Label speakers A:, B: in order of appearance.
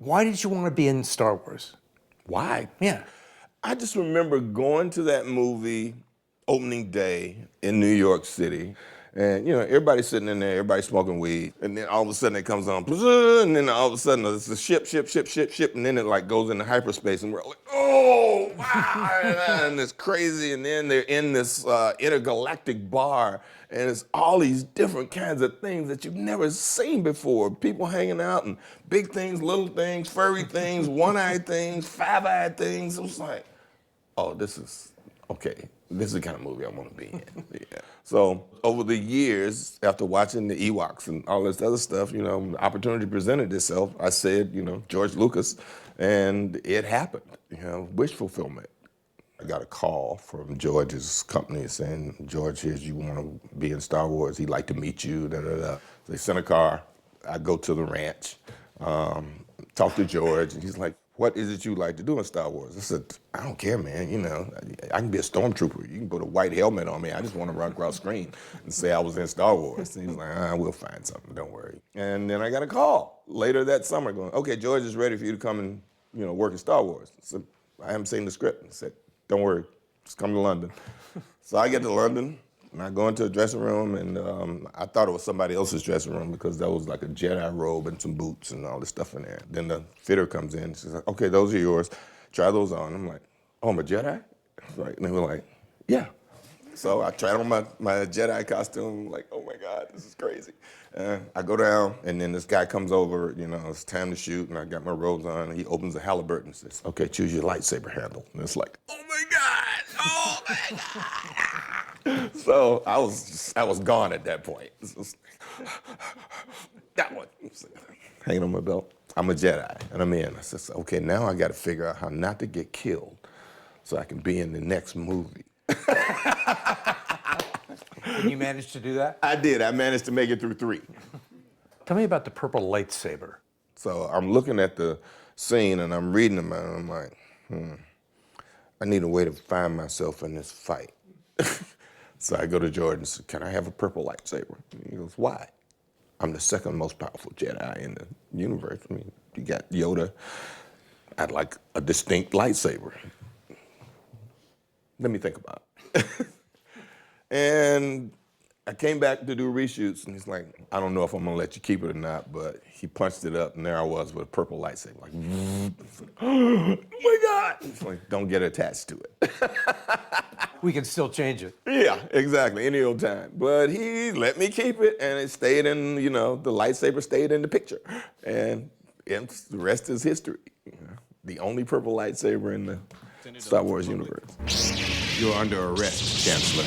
A: Why did you want to be in Star Wars?
B: Why?
A: Yeah.
B: I just remember going to that movie opening day in New York City. And, you know, everybody's sitting in there, everybody's smoking weed. And then all of a sudden it comes on, and then all of a sudden it's a ship, and then it like goes into hyperspace and we're like, oh, wow, and it's crazy. And then they're in this intergalactic bar and it's all these different kinds of things that you've never seen before. People hanging out and big things, little things, furry things, one-eyed things, five-eyed things. It was like, oh, this is, okay. This is the kind of movie I want to be in. Yeah. So over the years, after watching the Ewoks and all this other stuff, you know, the opportunity presented itself. I said, you know, George Lucas, and it happened. You know, wish fulfillment. I got a call from George's company saying, George, here's you want to be in Star Wars. He'd like to meet you. Da, da, da. They sent a car. I go to the ranch, talk to George, and he's like, what is it you like to do in Star Wars? I said, I don't care, man. You know, I can be a stormtrooper. You can put a white helmet on me. I just want to run across screen and say I was in Star Wars. And he's like, we'll find something, don't worry. And then I got a call later that summer going, okay, George is ready for you to come and, you know, work in Star Wars. So I haven't seen the script. I said, don't worry, just come to London. So I get to London. And I go into a dressing room, and I thought it was somebody else's dressing room because there was like a Jedi robe and some boots and all this stuff in there. Then the fitter comes in, she's like, okay, those are yours. Try those on. I'm like, oh, I'm a Jedi? Right. And they were like, yeah. So I tried on my Jedi costume, like, oh my God, this is crazy. I go down, and then this guy comes over, you know, it's time to shoot, and I got my robes on, and he opens the halberd and says, okay, choose your lightsaber handle. And it's like, oh my God, oh my God. So I was gone at that point. That one, hanging on my belt. I'm a Jedi, and I'm in. I said, okay, now I got to figure out how not to get killed so I can be in the next movie.
A: Did you manage to do that?
B: I did. I managed to make it through 3.
A: Tell me about the purple lightsaber.
B: So I'm looking at the scene and I'm reading them and I'm like, I need a way to find myself in this fight. So I go to Jordan and say, can I have a purple lightsaber? And he goes, why? I'm the second most powerful Jedi in the universe. I mean, you got Yoda. I'd like a distinct lightsaber. Let me think about it. And I came back to do reshoots, and he's like, I don't know if I'm gonna let you keep it or not, but he punched it up, and there I was with a purple lightsaber. Like, oh my God! It's like, don't get attached to it.
A: We can still change it.
B: Yeah, exactly, any old time. But he let me keep it, and it stayed in, you know, the lightsaber stayed in the picture. And the rest is history. You know, the only purple lightsaber in the Star Wars universe. You're under arrest, Chancellor.